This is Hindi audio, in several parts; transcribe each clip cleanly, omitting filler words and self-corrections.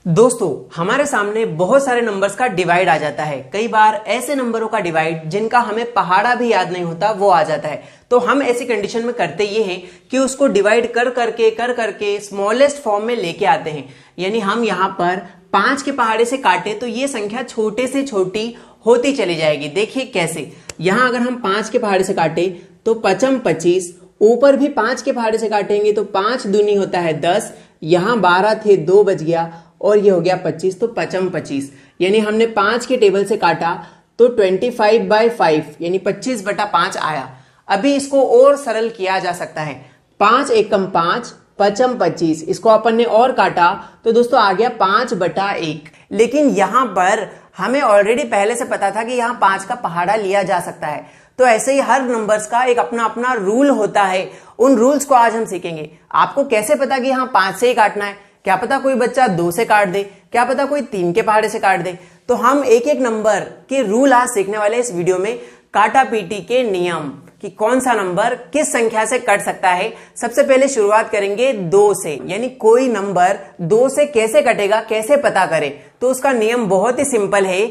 दोस्तों हमारे सामने बहुत सारे नंबर्स का डिवाइड आ जाता है। कई बार ऐसे नंबरों का डिवाइड जिनका हमें पहाड़ा भी याद नहीं होता वो आ जाता है। तो हम ऐसी कंडीशन में करते ये हैं कि उसको डिवाइड कर करके स्मॉलेस्ट फॉर्म में लेके आते हैं। यानी हम यहाँ पर 5 के पहाड़े से काटे तो ये संख्या छोटे से छोटी होती चली जाएगी। देखिए कैसे, यहाँ अगर हम 5 के पहाड़े से काटे तो 5 25, ऊपर भी 5 के पहाड़े से काटेंगे तो 5 दूनी होता है 10, यहाँ 12 थे 2 बच गया और ये हो गया 25, तो 5 25। यानी हमने 5 के टेबल से काटा तो 25/5 यानी 25/5 आया। अभी इसको और सरल किया जा सकता है। 5 एकम 5, 5 25, इसको अपन ने और काटा तो दोस्तों आ गया 5/1। लेकिन यहाँ पर हमें ऑलरेडी पहले से पता था कि यहाँ 5 का पहाड़ा लिया जा सकता है। तो ऐसे ही हर नंबर्स का एक अपना अपना रूल होता है। उन रूल्स को आज हम सीखेंगे। आपको कैसे पता कि यहाँ 5 से ही काटना है? क्या पता कोई बच्चा 2 से काट दे, क्या पता कोई 3 के पहाड़े से काट दे। तो हम एक एक नंबर के रूल आज सीखने वाले इस वीडियो में। काटा पीटी के नियम कि कौन सा नंबर किस संख्या से कट सकता है। सबसे पहले शुरुआत करेंगे 2 से, यानी कोई नंबर 2 से कैसे कटेगा, कैसे पता करें। तो उसका नियम बहुत ही सिंपल है।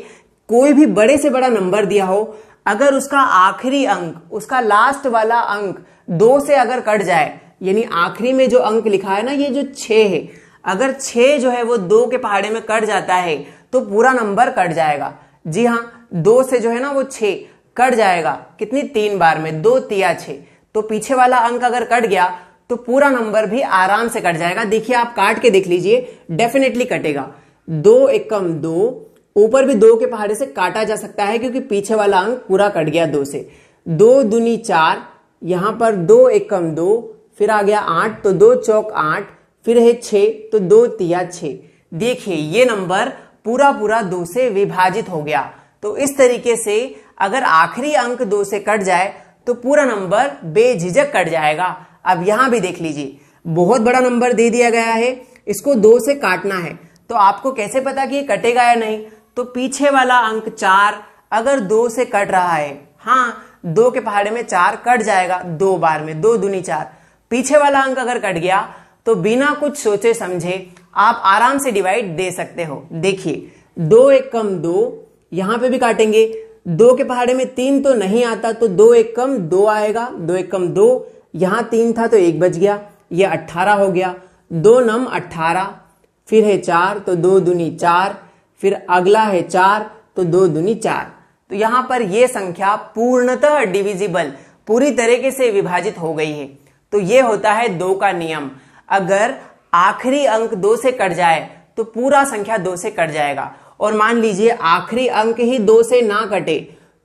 कोई भी बड़े से बड़ा नंबर दिया हो, अगर उसका आखिरी अंक, उसका लास्ट वाला अंक 2 से अगर कट जाए, यानी आखिरी में जो अंक लिखा है ना, ये जो 6 है, अगर 6 जो है वो 2 के पहाड़े में कट जाता है तो पूरा नंबर कट जाएगा। जी हाँ, 2 से जो है ना वो 6 कट जाएगा। कितनी? 3 बार में, 2 तिया 6। तो पीछे वाला अंक अगर कट गया तो पूरा नंबर भी आराम से कट जाएगा। देखिए आप काट के देख लीजिए, डेफिनेटली कटेगा। 2 एकम 2, ऊपर भी 2 के पहाड़े से काटा जा सकता है क्योंकि पीछे वाला अंक पूरा कट गया 2 से। 2 दूनी 4, यहां पर 2 एकम 2, फिर आ गया 8, तो 2 चौक 8, फिर है 6, तो 2 तिया 6। देखिए ये नंबर पूरा 2 से विभाजित हो गया। तो इस तरीके से अगर आखिरी अंक 2 से कट जाए तो पूरा नंबर बेझिझक कट जाएगा। अब यहां भी देख लीजिए, बहुत बड़ा नंबर दे दिया गया है, इसको 2 से काटना है। तो आपको कैसे पता कि ये कटेगा या नहीं? तो पीछे वाला अंक 4 अगर 2 से कट रहा है, हाँ 2 के पहाड़े में 4 कट जाएगा 2 बार में, 2 दूनी 4। पीछे वाला अंक अगर कट गया तो बिना कुछ सोचे समझे आप आराम से डिवाइड दे सकते हो। देखिए 2 एकम 2, यहां पे भी काटेंगे। 2 के पहाड़े में 3 तो नहीं आता, तो 2 एकम 2 आएगा। 2 एकम 2, यहां 3 था तो 1 बच गया, ये 18 हो गया। 2 नम 18, फिर है 4, तो 2 दूनी 4, फिर अगला है 4, तो 2 दूनी 4। तो यहां पर यह संख्या पूर्णतः डिविजिबल, पूरी तरीके से विभाजित हो गई है। तो यह होता है 2 का नियम। अगर आखिरी अंक 2 से कट जाए तो पूरा संख्या 2 से कट जाएगा। और मान लीजिए आखिरी अंक ही 2 से ना कटे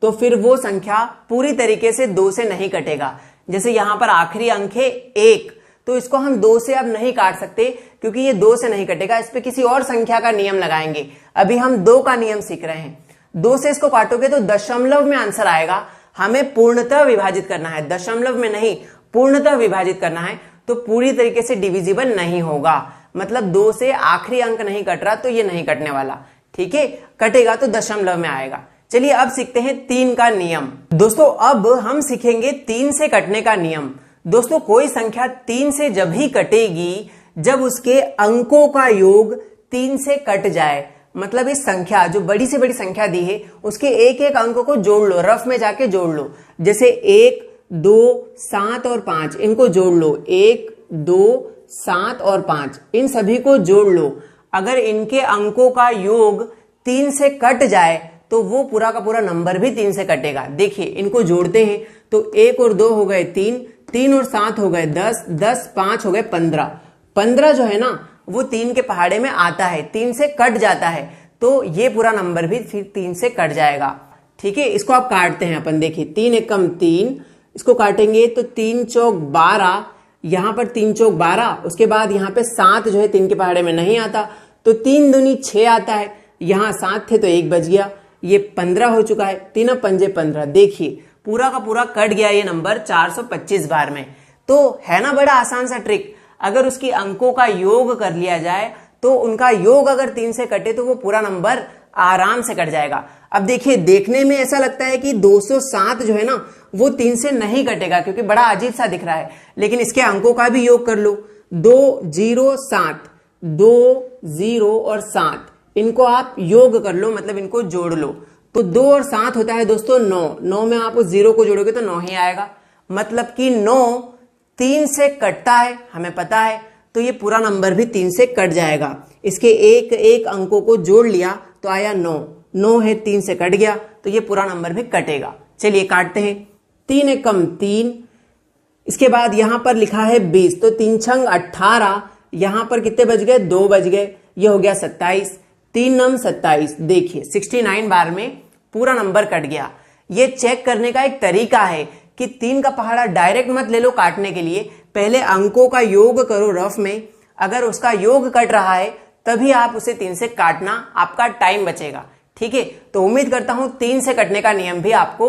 तो फिर वो संख्या पूरी तरीके से 2 से नहीं कटेगा। जैसे यहां पर आखिरी अंक है 1, तो इसको हम 2 से अब नहीं काट सकते क्योंकि ये 2 से नहीं कटेगा। इस पे किसी और संख्या का नियम लगाएंगे। अभी हम 2 का नियम सीख रहे हैं। 2 से इसको काटोगे तो दशमलव में आंसर आएगा। हमें पूर्णतः विभाजित करना है, दशमलव में नहीं, पूर्णतः विभाजित करना है। तो पूरी तरीके से डिविजिबल नहीं होगा, मतलब 2 से आखिरी अंक नहीं कट रहा तो ये नहीं कटने वाला। ठीक है, कटेगा तो दशमलव में आएगा। चलिए अब सीखते हैं 3 का नियम। दोस्तों अब हम सीखेंगे 3 से कटने का नियम। दोस्तों कोई संख्या 3 से जब ही कटेगी जब उसके अंकों का योग 3 से कट जाए। मतलब इस संख्या, जो बड़ी से बड़ी संख्या दी है, उसके एक एक अंक को जोड़ लो, रफ में जाके जोड़ लो। जैसे 1 2 7 और 5, इनको जोड़ लो। 1 2 7 और 5, इन सभी को जोड़ लो। अगर इनके अंकों का योग 3 से कट जाए तो वो पूरा का पूरा नंबर भी 3 से कटेगा। देखिए इनको जोड़ते हैं तो 1 और 2 हो गए 3, 3 और 7 हो गए 10, 10 5 हो गए 15। 15 जो है ना वो 3 के पहाड़े में आता है, 3 से कट जाता है, तो ये पूरा नंबर भी फिर 3 से कट जाएगा। ठीक है, इसको आप काटते हैं अपन। देखिए 3 एकम 3, इसको काटेंगे तो 3 चौक 12, यहां पर 3 चौक 12, उसके बाद यहां पे 7 जो है 3 के पहाड़े में नहीं आता, तो 3 दूनी 6 आता है। यहां 7 थे तो 1 बच गया, ये 15 हो चुका है। 3 पंजे 15। देखिए पूरा का पूरा कट गया ये नंबर 425 बार में। तो है ना बड़ा आसान सा ट्रिक। अगर उसकी अंकों का योग कर लिया जाए तो उनका योग अगर 3 से कटे तो वो पूरा नंबर आराम से कट जाएगा। अब देखिए देखने में ऐसा लगता है कि 207 जो है ना वो 3 से नहीं कटेगा क्योंकि बड़ा अजीब सा दिख रहा है, लेकिन इसके अंकों का भी योग कर लो। 2 0 7, 2, 0 और 7, इनको आप योग कर लो, मतलब इनको जोड़ लो। तो 2 और 7 होता है दोस्तों 9। 9 में आप उस 0 को जोड़ोगे तो 9 ही आएगा, मतलब कि 9 3 से कटता है, हमें पता है। तो ये पूरा नंबर भी 3 से कट जाएगा। इसके एक एक अंकों को जोड़ लिया तो आया 9। 9 है, 3 से कट गया, तो ये पूरा नंबर भी कटेगा। चलिए काटते हैं। 3 एकम 3, इसके बाद यहां पर लिखा है 20, तो 3 छंग 18, यहां पर कितने बज गए? 2 बज गए, ये हो गया 27। 3 नम 27, देखिए 69 बार में पूरा नंबर कट गया। ये चेक करने का एक तरीका है कि 3 का पहाड़ा डायरेक्ट मत ले लो काटने के लिए, पहले अंकों का योग करो रफ में, अगर उसका योग कट रहा है तभी आप उसे 3 से काटना, आपका टाइम बचेगा। ठीक है, तो उम्मीद करता हूं 3 से कटने का नियम भी आपको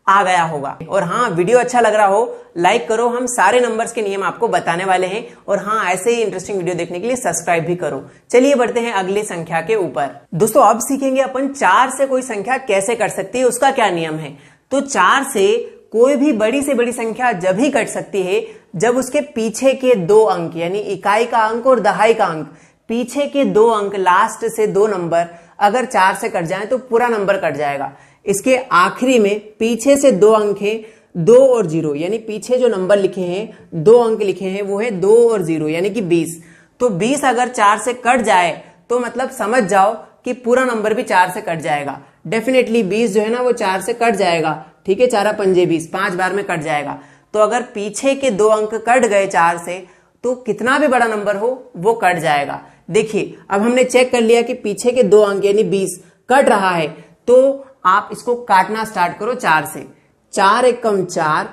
आ गया होगा। और हाँ, वीडियो अच्छा लग रहा हो लाइक करो, हम सारे नंबर्स के नियम आपको बताने वाले हैं। और हाँ, ऐसे ही इंटरेस्टिंग वीडियो देखने के लिए सब्सक्राइब भी करो। चलिए बढ़ते हैं अगली संख्या के ऊपर। दोस्तों अब सीखेंगे अपन 4 से कोई संख्या कैसे कट सकती है, उसका क्या नियम है। तो 4 से कोई भी बड़ी से बड़ी संख्या जब ही कट सकती है जब उसके पीछे के 2 अंक, यानी इकाई का अंक और दहाई का अंक, पीछे के 2 अंक, लास्ट से 2 नंबर अगर 4 से कट जाए तो पूरा नंबर कट जाएगा। इसके आखिरी में पीछे से 2 अंक है, 2 और 0, यानी पीछे जो नंबर लिखे हैं 2 अंक लिखे हैं वो है 2 और 0, यानी कि 20। तो 20 अगर 4 से कट जाए तो मतलब समझ जाओ कि पूरा नंबर भी 4 से कट जाएगा। डेफिनेटली 20 जो है ना वो 4 से कट जाएगा। ठीक है, 4 पंजे 20, 5 बार में कट जाएगा। तो अगर पीछे के 2 अंक कट गए 4 से तो कितना भी बड़ा नंबर हो वो कट जाएगा। देखिए अब हमने चेक कर लिया कि पीछे के 2 अंक यानी 20 कट रहा है, तो आप इसको काटना स्टार्ट करो 4 से। 4 एकम 4,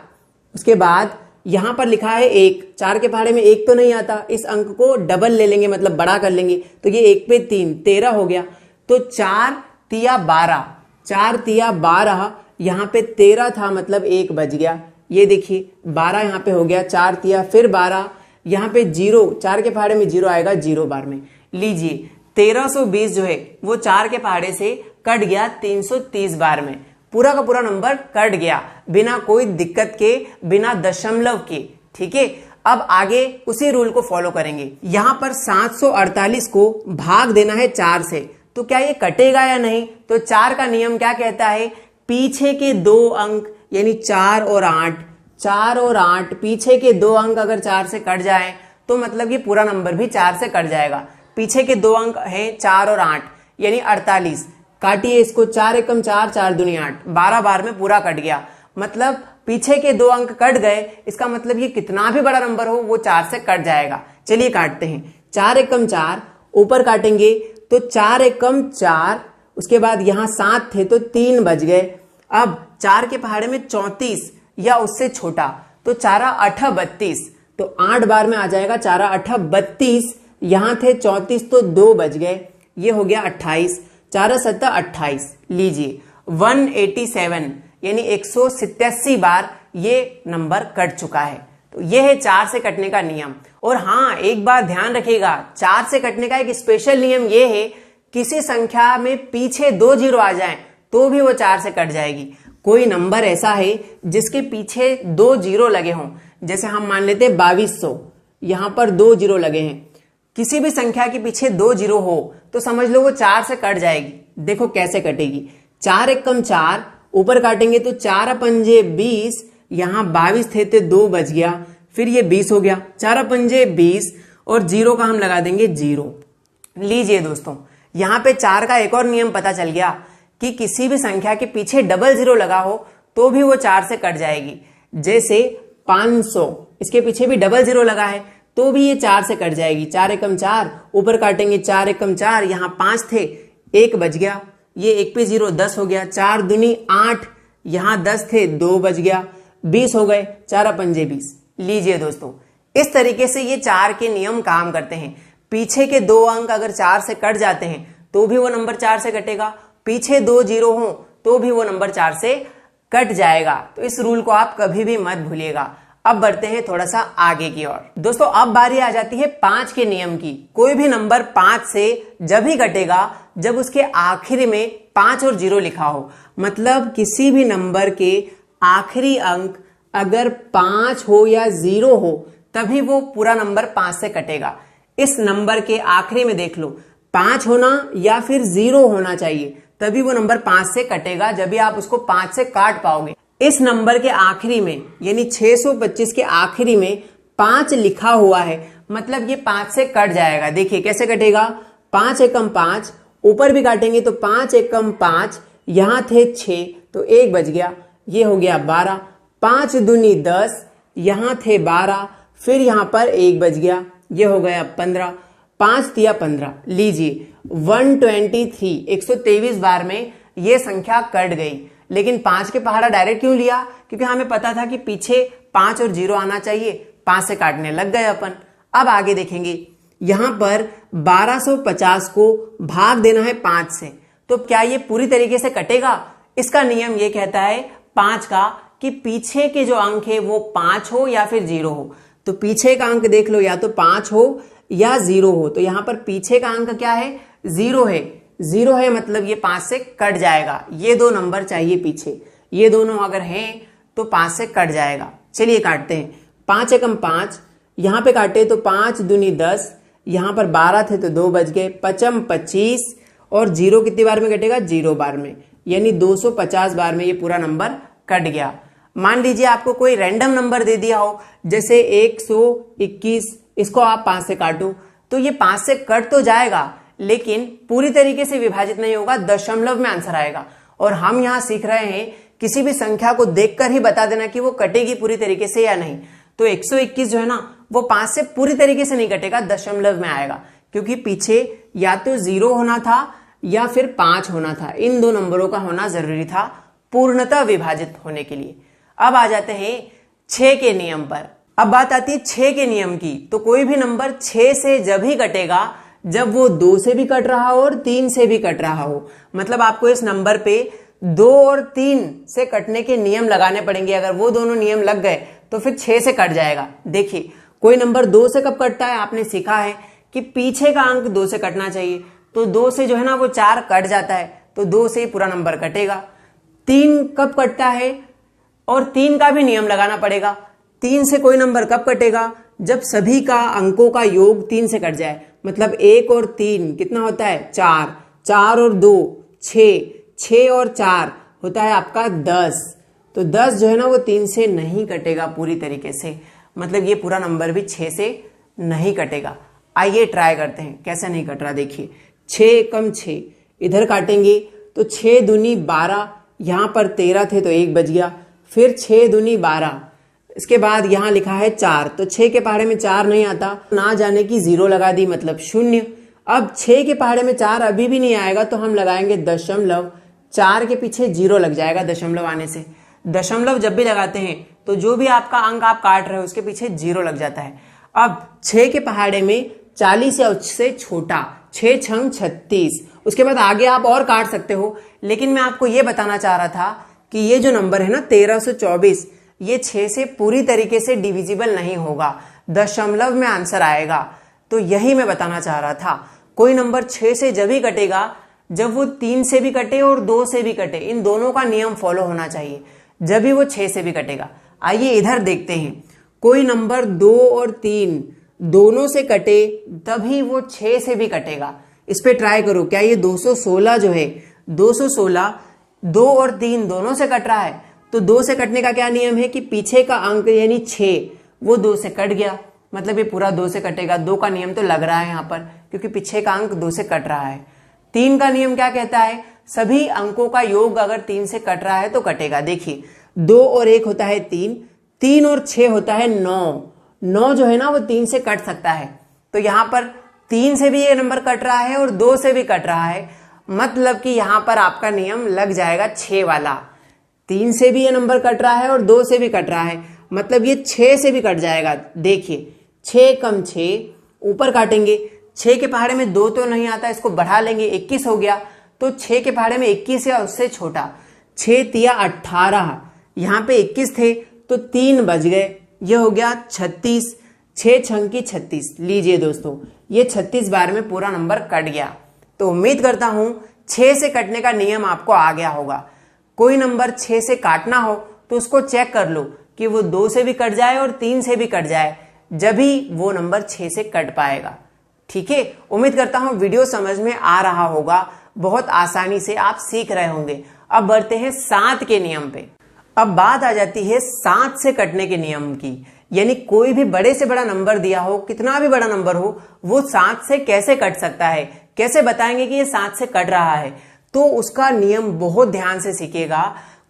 उसके बाद यहां पर लिखा है 1, 4 के पहाड़े में 1 तो नहीं आता, इस अंक को डबल ले लेंगे, मतलब बड़ा कर लेंगे, तो ये 1 पे 3, 13 हो गया। तो 4 तिया 12, 4 तिया 12, यहां पे 13 था मतलब 1 बज गया। ये देखिए 12 यहां पे हो गया, 4 तिया फिर 12, यहां पे 0, 4 के पहाड़े में 0 आएगा 0 बार में। लीजिए 1320 जो है वो 4 के पहाड़े से कट गया 330 बार में, पूरा का पूरा नंबर कट गया बिना कोई दिक्कत के, बिना दशमलव के। ठीक है, अब आगे उसी रूल को फॉलो करेंगे। यहां पर 748 को भाग देना है 4 से, तो क्या ये कटेगा या नहीं? तो 4 का नियम क्या कहता है, पीछे के 2 अंक यानी 4 और 8, 4 और 8, पीछे के 2 अंक अगर 4 से कट जाए तो मतलब ये पूरा नंबर भी 4 से कट जाएगा। पीछे के 2 अंक हैं 4 और 8 यानी 48, काटिए इसको, 4 एकम 4, 4 दूनी 8, 12 बार में पूरा कट गया। मतलब पीछे के 2 अंक कट गए, इसका मतलब ये कितना भी बड़ा नंबर हो वो 4 से कट जाएगा। चलिए काटते हैं। 4 एकम 4, ऊपर काटेंगे तो 4 एकम 4, उसके बाद यहां 7 थे तो 3 बज गए। अब 4 के पहाड़े में 34 या उससे छोटा, तो 4 8 32, तो 8 बार में आ जाएगा 4 8 32, यहां थे 34 तो 2 बज गए, ये हो गया 28, 4 7 28। लीजिए 187 यानी 187 बार ये नंबर कट चुका है। तो ये है 4 से कटने का नियम। और हाँ, एक बात ध्यान रखिएगा, 4 से कटने का एक स्पेशल नियम ये है, किसी संख्या में पीछे 2 0 आ जाएं तो भी वो 4 से कट जाएगी। कोई नंबर ऐसा है जिसके पीछे 2 0 लगे हों, जैसे हम मान लेते हैं 2200, यहां पर 2 0 लगे हैं। किसी भी संख्या के पीछे 2 0 हो तो समझ लो वो 4 से कट जाएगी। देखो कैसे कटेगी। 4 एकम 4, ऊपर काटेंगे तो 4 पंजे 20, यहां 22 थे तो 2 बज गया, फिर ये 20 हो गया, 4 पंजे 20 और 0 का हम लगा देंगे 0। लीजिए दोस्तों, यहां पे 4 का एक और नियम पता चल गया कि किसी भी संख्या के पीछे डबल 0 लगा हो तो भी वो 4 से कट जाएगी। जैसे 500, इसके पीछे भी डबल 0 लगा है तो भी ये 4 से कट जाएगी। 4 एकम 4, ऊपर काटेंगे 4 एकम 4, यहां 5 थे 1 बज गया, ये 1 पे 0 10 हो गया, 4 दूनी 8, यहां 10 थे 2 बज गया, 20 हो गए, 4 पंजे 20। लीजिए दोस्तों, इस तरीके से ये 4 के नियम काम करते हैं। पीछे के 2 अंक अगर 4 से कट जाते हैं तो भी वो नंबर 4 से कटेगा, पीछे 2 0 हो तो भी वो नंबर 4 से कट जाएगा। तो इस रूल को आप कभी भी मत भूलिएगा। अब बढ़ते हैं थोड़ा सा आगे की ओर। दोस्तों अब बारी आ जाती है 5 के नियम की। कोई भी नंबर 5 से जब ही कटेगा जब उसके आखिरी में 5 और 0 लिखा हो। मतलब किसी भी नंबर के आखिरी अंक अगर 5 हो या 0 हो तभी वो पूरा नंबर 5 से कटेगा। इस नंबर के आखिरी में देख लो 5 होना या फिर 0 होना चाहिए, तभी वो नंबर 5 से कटेगा, जब भी आप उसको 5 से काट पाओगे। इस नंबर के आखिरी में यानी 625 के आखिरी में 5 लिखा हुआ है, मतलब ये 5 से कट जाएगा। देखिए कैसे कटेगा, 5 एकम 5, ऊपर भी काटेंगे तो 5 एकम 5, यहां थे 6 तो 1 बच गया, ये हो गया 12, 5 दूनी 10, यहां थे 12, फिर यहां पर 1 बच गया, ये हो गया 15, 5 तिया 15। लीजिए 123, 123 बार में ये संख्या कट गई, लेकिन 5 के पहाड़ा डायरेक्ट क्यों लिया, क्योंकि हमें पता था कि पीछे 5 और 0 आना चाहिए, 5 से काटने लग गए अपन। अब आगे देखेंगे, यहां पर 1250 को भाग देना है 5 से, तो क्या ये पूरी तरीके से कटेगा? इसका नियम ये कहता है 5 का कि पीछे के जो अंक है वो 5 हो या फिर 0 हो। तो पीछे का अंक देख लो, या तो 5 हो या 0 हो, तो यहां पर पीछे का अंक क्या है, 0 है। 0 है मतलब ये 5 से कट जाएगा। ये दो नंबर चाहिए पीछे, ये दोनों अगर हैं तो 5 से कट जाएगा। चलिए काटते हैं, 5 एकम 5, यहां पे काटे तो 5 दूनी 10, यहां पर 12 थे तो 2 बच गए, 5 25, और 0 कितनी बार में कटेगा, 0 बार में, यानी 250 बार में ये पूरा नंबर कट गया। मान लीजिए आपको कोई रैंडम नंबर दे दिया हो, जैसे 121, इसको आप 5 से काटो तो ये 5 से कट तो जाएगा, लेकिन पूरी तरीके से विभाजित नहीं होगा, दशमलव में आंसर आएगा। और हम यहां सीख रहे हैं किसी भी संख्या को देखकर ही बता देना कि वो कटेगी पूरी तरीके से या नहीं। तो 121 जो है ना, वो 5 से पूरी तरीके से नहीं कटेगा, दशमलव में आएगा, क्योंकि पीछे या तो 0 होना था या फिर 5 होना था। इन दो नंबरों का होना जरूरी था पूर्णतः विभाजित होने के लिए। अब आ जाते हैं 6 के नियम पर। अब बात आती है 6 के नियम की, तो कोई भी नंबर 6 से जब ही कटेगा जब वो 2 से भी कट रहा हो और 3 से भी कट रहा हो। मतलब आपको इस नंबर पे 2 और 3 से कटने के नियम लगाने पड़ेंगे। अगर वो दोनों नियम लग गए तो फिर 6 से कट जाएगा। देखिए कोई नंबर 2 से कब कटता है, आपने सीखा है कि पीछे का अंक 2 से कटना चाहिए, तो 2 से जो है ना वो 4 कट जाता है, तो 2 से ही पूरा नंबर कटेगा। 3 कब कटता है, और 3 का भी नियम लगाना पड़ेगा। 3 से कोई नंबर कब कटेगा, जब सभी का अंकों का योग 3 से कट जाए। मतलब 1 और 3 कितना होता है, 4, 4 और 2 6, 6 और 4 होता है आपका 10। तो 10 जो है ना वो 3 से नहीं कटेगा पूरी तरीके से, मतलब ये पूरा नंबर भी 6 से नहीं कटेगा। आइए ट्राई करते हैं कैसे नहीं कट रहा। देखिए 6 एकम 6, इधर काटेंगे तो 6 दूनी 12, यहां पर 13 थे तो 1 बच गया, फिर 6 दूनी 12, इसके बाद यहां लिखा है 4, तो 6 के पहाड़े में 4 नहीं आता, ना जाने की 0 लगा दी, मतलब 0। अब 6 के पहाड़े में 4 अभी भी नहीं आएगा, तो हम लगाएंगे दशमलव, 4 के पीछे 0 लग जाएगा दशमलव आने से। दशमलव जब भी लगाते हैं तो जो भी आपका अंक आप काट रहे हो उसके पीछे 0 लग जाता है। अब 6 के पहाड़े में 40 या उससे छोटा, 6 छंग 36, उसके बाद आगे आप और काट सकते हो, लेकिन मैं आपको यह बताना चाह रहा था कि ये जो नंबर है ना 1324, ये 6 से पूरी तरीके से डिविजिबल नहीं होगा, दशमलव में आंसर आएगा। तो यही मैं बताना चाह रहा था। कोई नंबर 6 से जब ही कटेगा जब वो 3 से भी कटे और 2 से भी कटे, इन दोनों का नियम फॉलो होना चाहिए, जब भी वो 6 से भी कटेगा। आइए इधर देखते हैं, कोई नंबर 2 और 3 दोनों से कटे तभी वो 6 से भी कटेगा। इस पे ट्राई करो, क्या ये 216 जो है, 216 2 और 3 दोनों से कट रहा है, तो 2 से कटने का क्या नियम है कि पीछे का अंक यानी 6 वो 2 से कट गया, मतलब ये पूरा 2 से कटेगा। 2 का नियम तो लग रहा है यहाँ पर, क्योंकि पीछे का अंक 2 से कट रहा है। 3 का नियम क्या कहता है, सभी अंकों का योग अगर 3 से कट रहा है तो कटेगा। देखिए 2 और 1 होता है 3, 3 और 6 होता है 9, 9 जो है ना वो 3 से कट सकता है, तो यहां पर 3 से भी ये नंबर कट रहा है और 2 से भी कट रहा है, मतलब कि यहां पर आपका नियम लग जाएगा 6 वाला। 3 से भी ये नंबर कट रहा है और 2 से भी कट रहा है, मतलब ये 6 से भी कट जाएगा। देखिए 6 कम 6, ऊपर काटेंगे, 6 के पहाड़े में 2 तो नहीं आता, इसको बढ़ा लेंगे, 21 हो गया, तो 6 के पहाड़े में 21 या उससे छोटा, 6 तिया 18, यहां पे 21 थे तो 3 बच गए, ये हो गया 36, 6 छंग की 36। लीजिए दोस्तों ये 36 बार में पूरा नंबर कट गया। तो उम्मीद करता हूं 6 से कटने का नियम आपको आ गया होगा। कोई नंबर 6 से काटना हो तो उसको चेक कर लो कि वो 2 से भी कट जाए और 3 से भी कट जाए, जब ही वो नंबर 6 से कट पाएगा। ठीक है, उम्मीद करता हूं वीडियो समझ में आ रहा होगा, बहुत आसानी से आप सीख रहे होंगे। अब बढ़ते हैं 7 के नियम पे। अब बात आ जाती है 7 से कटने के नियम की, यानी कोई भी बड़े से बड़ा नंबर दिया हो, कितना भी बड़ा नंबर हो, वो 7 से कैसे कट सकता है, कैसे बताएंगे कि ये 7 से कट रहा है। तो उसका नियम बहुत ध्यान से सीखिएगा।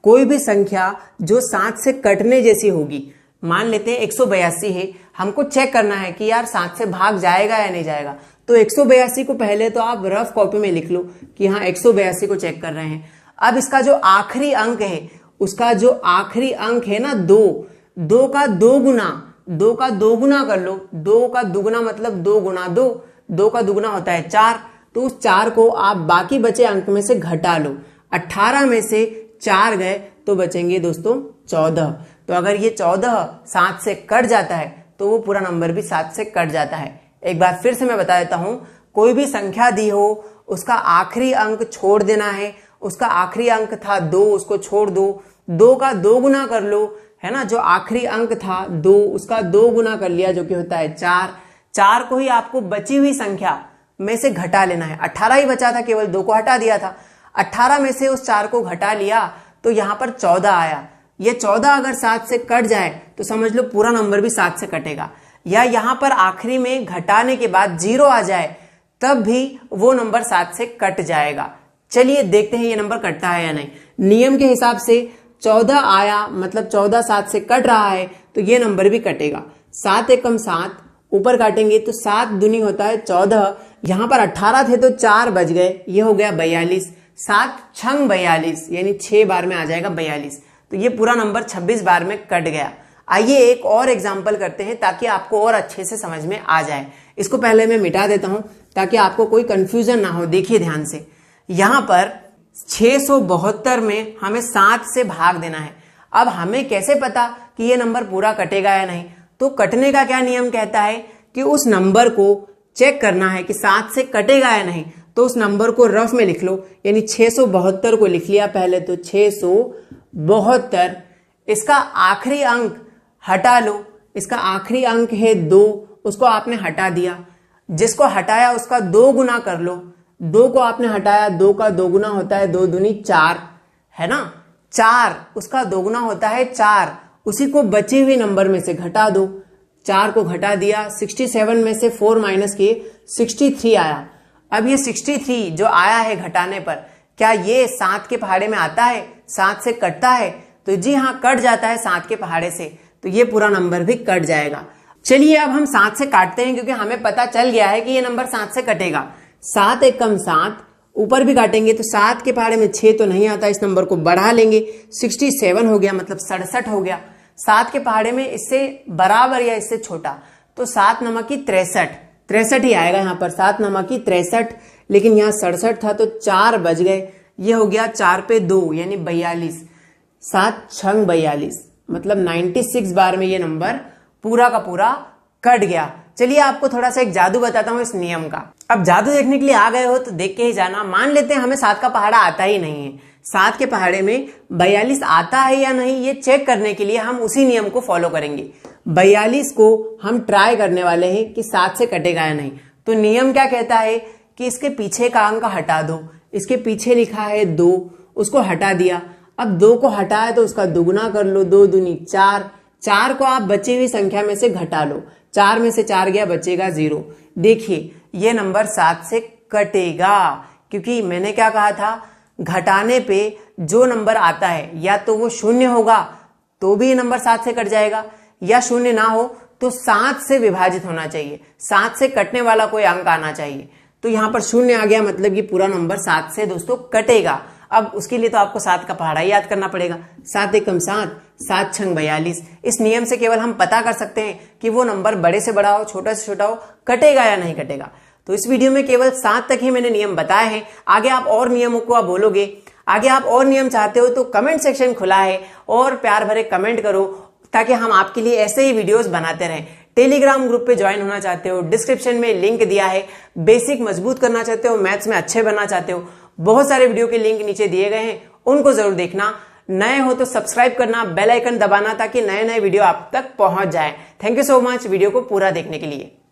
कोई भी संख्या जो 7 से कटने जैसी होगी, मान लेते हैं 182 है, हमको चेक करना है कि यार 7 से भाग जाएगा या नहीं जाएगा। तो 182 को पहले तो आप रफ कॉपी में लिख लो कि हाँ 182 को चेक कर रहे हैं। अब इसका जो आखिरी अंक है, उसका जो आखिरी अंक है ना 2 का 2 गुना, 2 का 2 गुना कर लो। 2 का दुगुना मतलब 2 गुना 2, 2 का दुगुना होता है 4। तो उस 4 को आप बाकी बचे अंक में से घटा लो। 18 में से 4 गए तो बचेंगे दोस्तों 14। तो अगर ये 14 7 से कट जाता है तो वो पूरा नंबर भी 7 से कट जाता है। एक बार फिर से मैं बता देता हूं, कोई भी संख्या दी हो, उसका आखिरी अंक छोड़ देना है। उसका आखिरी अंक था 2, उसको छोड़ दो। 2 का 2 गुना कर लो, है ना। जो आखिरी अंक था 2, उसका 2 गुना कर लिया, जो कि होता है 4। 4 को ही आपको बची हुई संख्या में से घटा लेना है। 18 ही बचा था, केवल 2 को हटा दिया था। 18 में से उस 4 को घटा लिया तो यहां पर 14 आया। ये 14 अगर 7 से कट जाए तो समझ लो पूरा नंबर भी 7 से कटेगा। या यहां पर आखिरी में घटाने के बाद 0 आ जाए तब भी वो नंबर 7 से कट जाएगा। चलिए देखते हैं ये नंबर कटता है या नहीं। नियम के हिसाब से 14 आया, मतलब 14 7 से कट रहा है तो ये नंबर भी कटेगा। 7 एकम 7, ऊपर काटेंगे तो 7 दूनी होता है 14। यहां पर 18 थे तो 4 बच गए, ये हो गया 42। 7 छंग 42, यानी 6 बार में आ जाएगा 42। तो ये पूरा नंबर 26 बार में कट गया। आइए एक और एग्जाम्पल करते हैं ताकि आपको और अच्छे से समझ में आ जाए। इसको पहले मैं मिटा देता हूं ताकि आपको कोई कंफ्यूजन ना हो। देखिए ध्यान से, यहां पर 672 में हमें 7 से भाग देना है। अब हमें कैसे पता कि ये नंबर पूरा कटेगा या नहीं? तो कटने का क्या नियम कहता है कि उस नंबर को चेक करना है कि 7 से कटेगा या नहीं। तो उस नंबर को रफ में लिख लो, यानी 672 को लिख लिया पहले, तो 672। इसका आखिरी अंक हटा लो, इसका आखिरी अंक है 2, उसको आपने हटा दिया। जिसको हटाया उसका 2 गुना कर लो। 2 को आपने हटाया, 2 का 2 गुना होता है 2 दूनी 4, है ना। 4 उसका 2 गुना होता है 4, उसी को बचे हुए नंबर में से घटा दो। 4 को घटा दिया, 67 में से 4 माइनस किए, 63 आया। अब ये 63 जो आया है घटाने पर, क्या ये 7 के पहाड़े में आता है, 7 से कटता है? तो जी हाँ, कट जाता है 7 के पहाड़े से, तो ये पूरा नंबर भी कट जाएगा। चलिए अब हम 7 से काटते हैं, क्योंकि हमें पता चल गया है कि ये नंबर 7 से कटेगा। 7 एकम 7, ऊपर भी काटेंगे तो 7 के पहाड़े में 6 तो नहीं आता, इस नंबर को बढ़ा लेंगे, 67 हो गया, मतलब 67 हो गया। 7 के पहाड़े में इससे बराबर या इससे छोटा, तो 7 नमक की 63 ही आएगा यहाँ पर, 7 नमक की 63। लेकिन यहाँ 67 था तो 4 बच गए, ये हो गया 4 पे 2 यानी 42। 7 छंग 42, मतलब 96 बार में ये नंबर पूरा का पूरा कट गया। चलिए आपको थोड़ा सा एक जादू बताता हूं इस नियम का। अब जादू देखने के लिए आ गए हो तो देख के ही जाना। मान लेते हैं हमें 7 का पहाड़ा आता ही नहीं है, 7 के पहाड़े में 42 आता है या नहीं, ये चेक करने के लिए हम उसी नियम को फॉलो करेंगे। 42 को हम ट्राई करने वाले हैं कि 7 से कटेगा या नहीं। तो नियम क्या कहता है कि इसके पीछे का अंक हटा दो। इसके पीछे लिखा है 2, उसको हटा दिया। अब 2 को हटाया तो उसका दुगुना कर लो, 2 दूनी 4। 4 को आप बची हुई संख्या में से घटा लो, 4 में से 4 गया, बचेगा 0। देखिए ये नंबर 7 से कटेगा, क्योंकि मैंने क्या कहा था, घटाने पे जो नंबर आता है या तो वो 0 होगा तो भी ये नंबर 7 से कट जाएगा, या 0 ना हो तो 7 से विभाजित होना चाहिए, 7 से कटने वाला कोई अंक आना चाहिए। तो यहां पर 0 आ गया, मतलब ये पूरा नंबर 7 से दोस्तों कटेगा। अब उसके लिए तो आपको 7 का पहाड़ा याद करना पड़ेगा। 7 एकम 7, 7 छंग 42। इस नियम से केवल हम पता कर सकते हैं कि वो नंबर बड़े से बड़ा हो, छोटा से छोटा हो, कटेगा या नहीं कटेगा। तो इस वीडियो में केवल 7 तक ही मैंने नियम बताए हैं। आगे आप और नियमों को आप बोलोगे, आगे आप और नियम चाहते हो तो कमेंट सेक्शन खुला है, और प्यार भरे कमेंट करो ताकि हम आपके लिए ऐसे ही वीडियोस बनाते रहें। टेलीग्राम ग्रुप पे ज्वाइन होना चाहते हो, डिस्क्रिप्शन में लिंक दिया है। बेसिक मजबूत करना चाहते हो, मैथ्स में अच्छे बनना चाहते हो, बहुत सारे वीडियो के लिंक नीचे दिए गए हैं, उनको जरूर देखना। नए हो तो सब्सक्राइब करना, बेल आइकन दबाना ताकि नए नए वीडियो आप तक पहुंच जाए। Thank you so much video को पूरा देखने के लिए।